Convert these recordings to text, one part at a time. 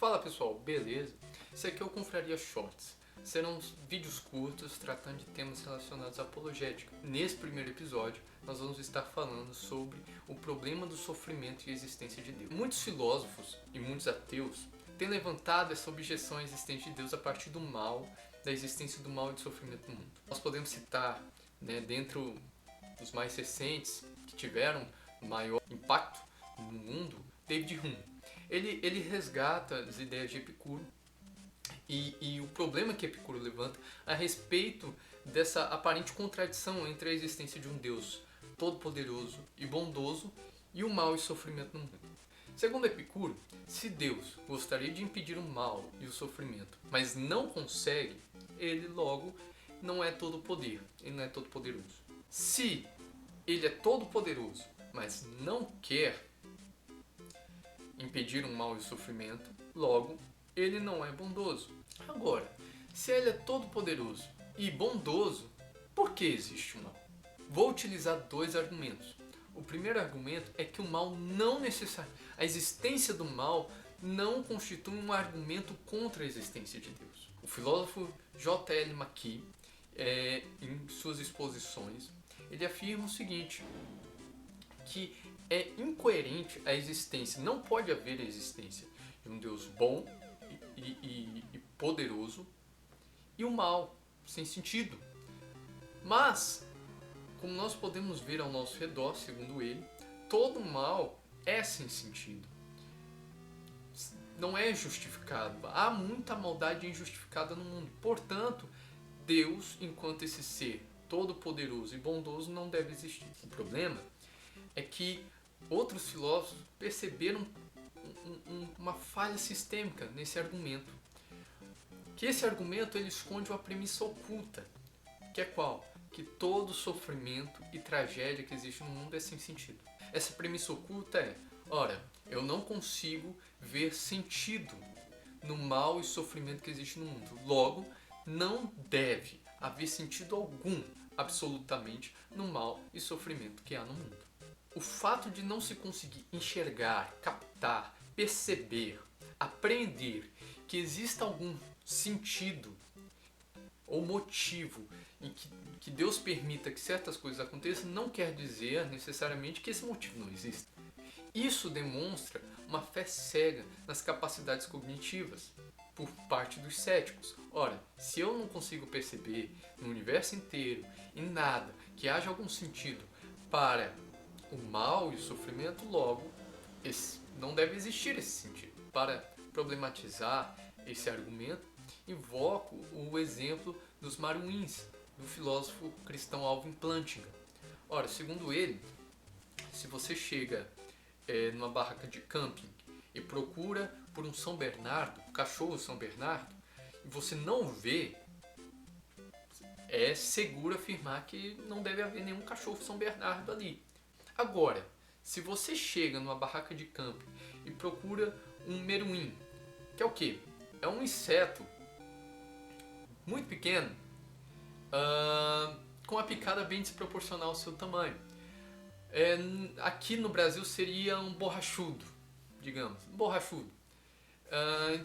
Fala pessoal, beleza? Esse aqui é o Confraria Shorts. Serão vídeos curtos tratando de temas relacionados à apologética. Nesse primeiro episódio, nós vamos estar falando sobre o problema do sofrimento e a existência de Deus. Muitos filósofos e muitos ateus têm levantado essa objeção à existência de Deus a partir do mal, da existência do mal e do sofrimento no mundo. Nós podemos citar, dentro dos mais recentes, que tiveram maior impacto no mundo, David Hume. Ele resgata as ideias de Epicuro e o problema que Epicuro levanta a respeito dessa aparente contradição entre a existência de um Deus todo-poderoso e bondoso e o mal e o sofrimento no mundo. Segundo Epicuro, se Deus gostaria de impedir o mal e o sofrimento, mas não consegue, ele logo não é todo poder, ele não é todo poderoso. Se ele é todo poderoso, mas não quer impedir o mal e o sofrimento, logo ele não é bondoso. Agora, se ele é todo poderoso e bondoso, por que existe o mal? Vou utilizar dois argumentos. O primeiro argumento é que o mal não necessariamente, a existência do mal não constitui um argumento contra a existência de Deus. O filósofo J.L. Mackie, em suas exposições, ele afirma o seguinte, que é incoerente a existência, não pode haver a existência de um Deus bom e poderoso e o mal, sem sentido. Mas, como nós podemos ver ao nosso redor, segundo ele, todo mal é sem sentido. Não é justificado. Há muita maldade injustificada no mundo. Portanto, Deus, enquanto esse ser todo-poderoso e bondoso, não deve existir. O problema é que outros filósofos perceberam uma falha sistêmica nesse argumento. Que esse argumento ele esconde uma premissa oculta, que é qual? Que todo sofrimento e tragédia que existe no mundo é sem sentido. Essa premissa oculta é, ora, eu não consigo ver sentido no mal e sofrimento que existe no mundo. Logo, não deve haver sentido algum, absolutamente, no mal e sofrimento que há no mundo. O fato de não se conseguir enxergar, captar, perceber, apreender que exista algum sentido ou motivo em que Deus permita que certas coisas aconteçam não quer dizer necessariamente que esse motivo não exista. Isso demonstra uma fé cega nas capacidades cognitivas por parte dos céticos. Ora, se eu não consigo perceber no universo inteiro, em nada, que haja algum sentido para o mal e o sofrimento, logo, não deve existir esse sentido. Para problematizar esse argumento, invoco o exemplo dos Maruins, do filósofo cristão Alvin Plantinga. Ora, segundo ele, se você chega numa barraca de camping e procura por um São Bernardo, um cachorro São Bernardo, e você não vê, é seguro afirmar que não deve haver nenhum cachorro São Bernardo ali. Agora, se você chega numa barraca de camping e procura um meruim, que é o quê? É um inseto muito pequeno, com uma picada bem desproporcional ao seu tamanho. Aqui no Brasil seria um borrachudo, digamos, um borrachudo.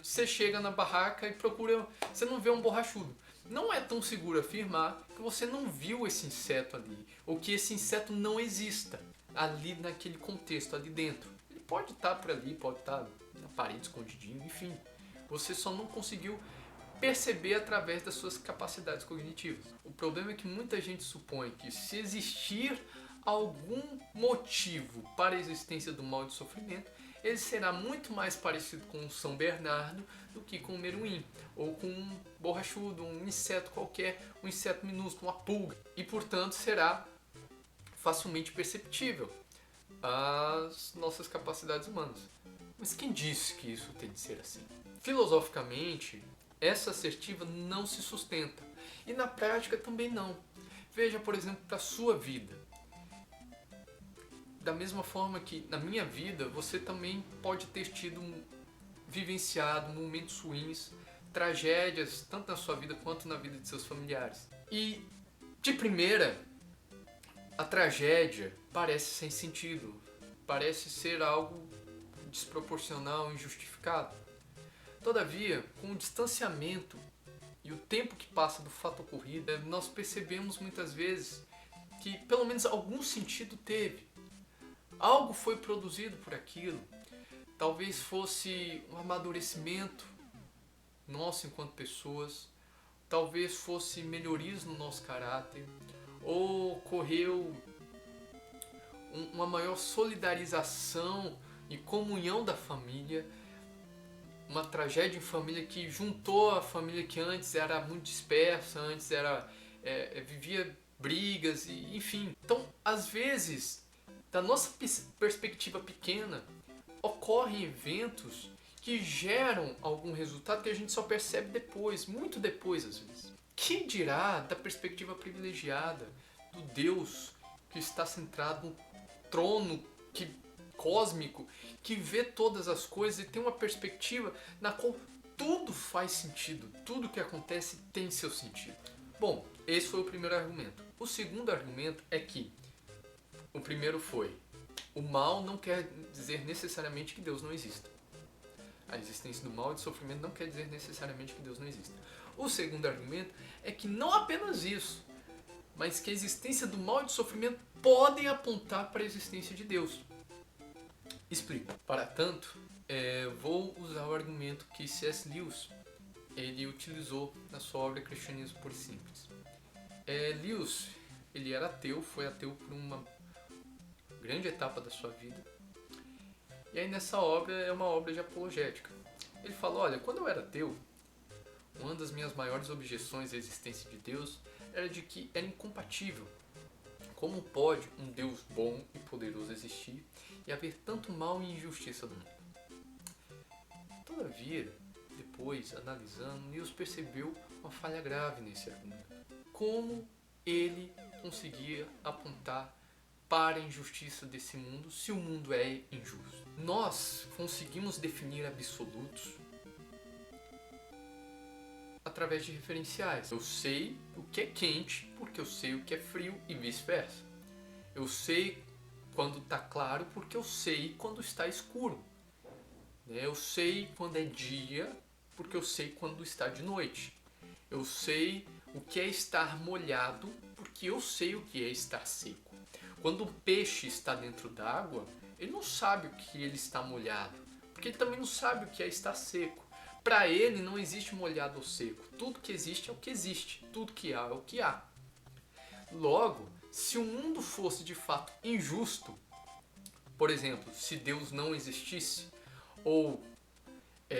Você chega na barraca e procura, você não vê um borrachudo. Não é tão seguro afirmar que você não viu esse inseto ali, ou que esse inseto não exista ali naquele contexto, ali dentro. Ele pode estar por ali, pode estar na parede escondidinho, enfim. Você só não conseguiu perceber através das suas capacidades cognitivas. O problema é que muita gente supõe que se existir algum motivo para a existência do mal e do sofrimento, ele será muito mais parecido com um São Bernardo do que com um meruim, ou com um borrachudo, um inseto qualquer, um inseto minúsculo, uma pulga, e portanto será facilmente perceptível às nossas capacidades humanas. Mas quem disse que isso tem de ser assim? Filosoficamente, essa assertiva não se sustenta, e na prática também não. Veja, por exemplo, para a sua vida. Da mesma forma que na minha vida, você também pode ter vivenciado momentos ruins, tragédias, tanto na sua vida quanto na vida de seus familiares. E, de primeira, a tragédia parece sem sentido, parece ser algo desproporcional, injustificado. Todavia, com o distanciamento e o tempo que passa do fato ocorrido, nós percebemos muitas vezes que pelo menos algum sentido teve. Algo foi produzido por aquilo. Talvez fosse um amadurecimento nosso enquanto pessoas, talvez fosse melhorias no nosso caráter, ou ocorreu uma maior solidarização e comunhão da família, uma tragédia em família que juntou a família que antes era muito dispersa, antes vivia brigas, e, enfim. Então, às vezes, da nossa perspectiva pequena, ocorrem eventos que geram algum resultado que a gente só percebe depois, muito depois às vezes. Quem dirá da perspectiva privilegiada do Deus que está centrado no trono cósmico, que vê todas as coisas e tem uma perspectiva na qual tudo faz sentido, tudo que acontece tem seu sentido. Bom, esse foi o primeiro argumento. O segundo argumento é que o primeiro foi: o mal não quer dizer necessariamente que Deus não exista. A existência do mal e do sofrimento não quer dizer necessariamente que Deus não exista. O segundo argumento é que não apenas isso, mas que a existência do mal e do sofrimento podem apontar para a existência de Deus. Explico. Para tanto, vou usar o argumento que C.S. Lewis ele utilizou na sua obra Cristianismo Puro e Simples. Lewis, ele era ateu, foi ateu por uma grande etapa da sua vida. E aí nessa obra é uma obra de apologética. Ele fala: olha, quando eu era ateu, uma das minhas maiores objeções à existência de Deus era de que era incompatível. Como pode um Deus bom e poderoso existir e haver tanto mal e injustiça no mundo? Todavia, depois, analisando, Lewis percebeu uma falha grave nesse argumento. Como ele conseguia apontar para a injustiça desse mundo se o mundo é injusto? Nós conseguimos definir absolutos através de referenciais. Eu sei o que é quente porque eu sei o que é frio e vice-versa. Eu sei quando está claro porque eu sei quando está escuro. Eu sei quando é dia porque eu sei quando está de noite. Eu sei o que é estar molhado porque eu sei o que é estar seco. Quando o peixe está dentro d'água, ele não sabe o que ele está molhado, porque ele também não sabe o que é estar seco. Para ele não existe molhado ou seco. Tudo que existe é o que existe. Tudo que há é o que há. Logo, se o mundo fosse de fato injusto, por exemplo, se Deus não existisse, ou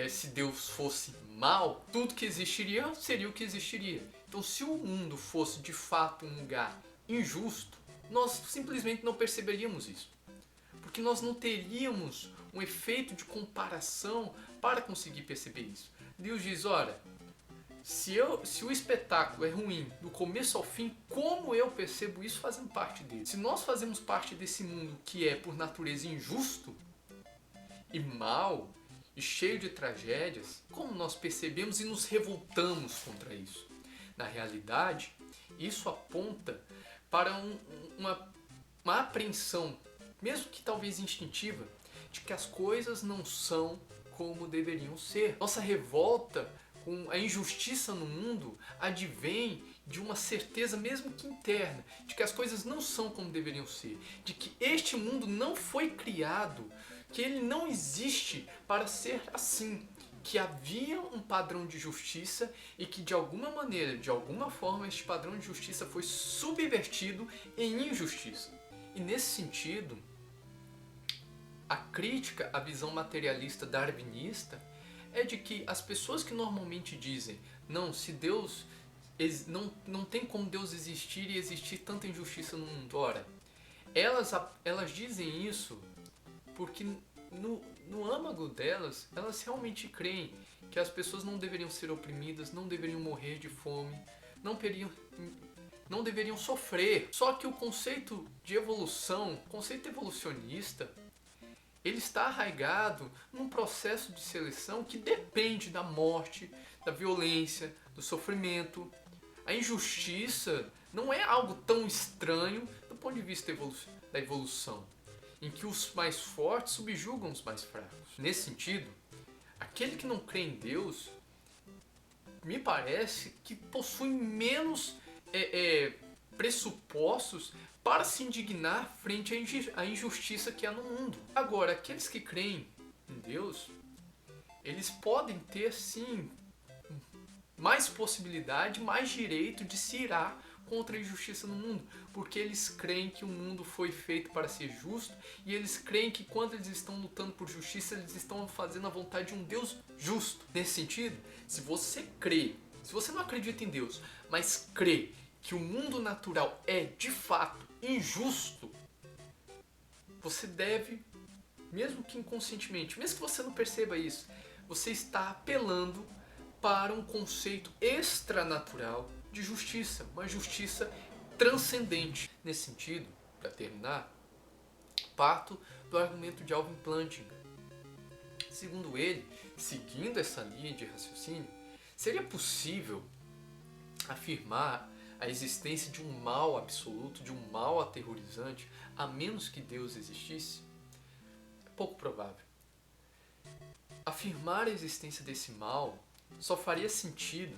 se Deus fosse mal, tudo que existiria seria o que existiria. Então, se o mundo fosse de fato um lugar injusto, nós simplesmente não perceberíamos isso. Porque nós não teríamos um efeito de comparação para conseguir perceber isso. Deus diz: olha, se o espetáculo é ruim do começo ao fim, como eu percebo isso fazendo parte dele? Se nós fazemos parte desse mundo que é por natureza injusto e mal e cheio de tragédias, como nós percebemos e nos revoltamos contra isso? Na realidade, isso aponta para uma apreensão, mesmo que talvez instintiva, de que as coisas não são como deveriam ser. Nossa revolta com a injustiça no mundo advém de uma certeza, mesmo que interna, de que as coisas não são como deveriam ser, de que este mundo não foi criado, que ele não existe para ser assim, que havia um padrão de justiça e que de alguma maneira, de alguma forma, este padrão de justiça foi subvertido em injustiça. E nesse sentido, a crítica à visão materialista darwinista é de que as pessoas que normalmente dizem: não, se Deus não tem como Deus existir e existir tanta injustiça no mundo. Ora, elas dizem isso porque no âmago delas, elas realmente creem que as pessoas não deveriam ser oprimidas, não deveriam morrer de fome, não deveriam sofrer. Só que o conceito de evolução, o conceito evolucionista, ele está arraigado num processo de seleção que depende da morte, da violência, do sofrimento. A injustiça não é algo tão estranho do ponto de vista da evolução, em que os mais fortes subjugam os mais fracos. Nesse sentido, Aquele que não crê em Deus, me parece que possui menos pressupostos para se indignar frente à injustiça que há no mundo. Agora, aqueles que creem em Deus, eles podem ter sim mais possibilidade, mais direito de se irar contra a injustiça no mundo, porque eles creem que o mundo foi feito para ser justo e eles creem que quando eles estão lutando por justiça, eles estão fazendo a vontade de um Deus justo. Nesse sentido, se você crê, se você não acredita em Deus, mas crê que o mundo natural é de fato injusto, você deve, mesmo que inconscientemente, mesmo que você não perceba isso, você está apelando para um conceito extranatural de justiça, uma justiça transcendente. Nesse sentido, para terminar, parto do argumento de Alvin Plantinga. Segundo ele, seguindo essa linha de raciocínio, seria possível afirmar a existência de um mal absoluto, de um mal aterrorizante, a menos que Deus existisse? É pouco provável. Afirmar a existência desse mal só faria sentido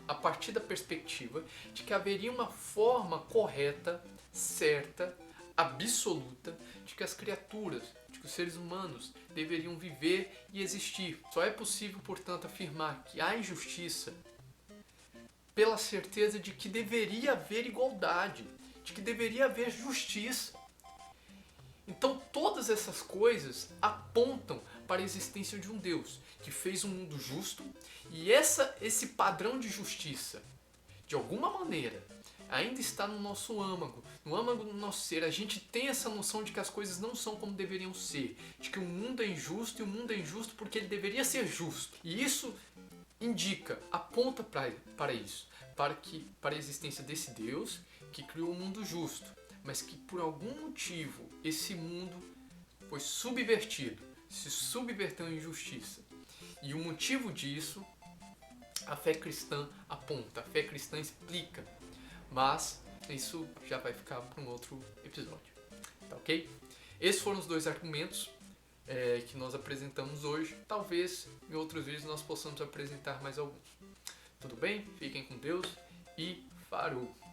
a partir da perspectiva de que haveria uma forma correta, certa, absoluta de que as criaturas, de que os seres humanos deveriam viver e existir. Só é possível, portanto, afirmar que há injustiça pela certeza de que deveria haver igualdade, de que deveria haver justiça. Então todas essas coisas apontam para a existência de um Deus que fez um mundo justo e esse padrão de justiça, de alguma maneira, ainda está no nosso âmago, no âmago do nosso ser. A gente tem essa noção de que as coisas não são como deveriam ser, de que o mundo é injusto e o mundo é injusto porque ele deveria ser justo. E isso indica, aponta para isso, para a existência desse Deus que criou um mundo justo, mas que por algum motivo esse mundo foi subvertido, se subverteu em injustiça. E o motivo disso, a fé cristã aponta, a fé cristã explica, mas isso já vai ficar para um outro episódio, tá ok? Esses foram os dois argumentos que nós apresentamos hoje. Talvez em outros vídeos nós possamos apresentar mais alguns. Tudo bem? Fiquem com Deus e farou!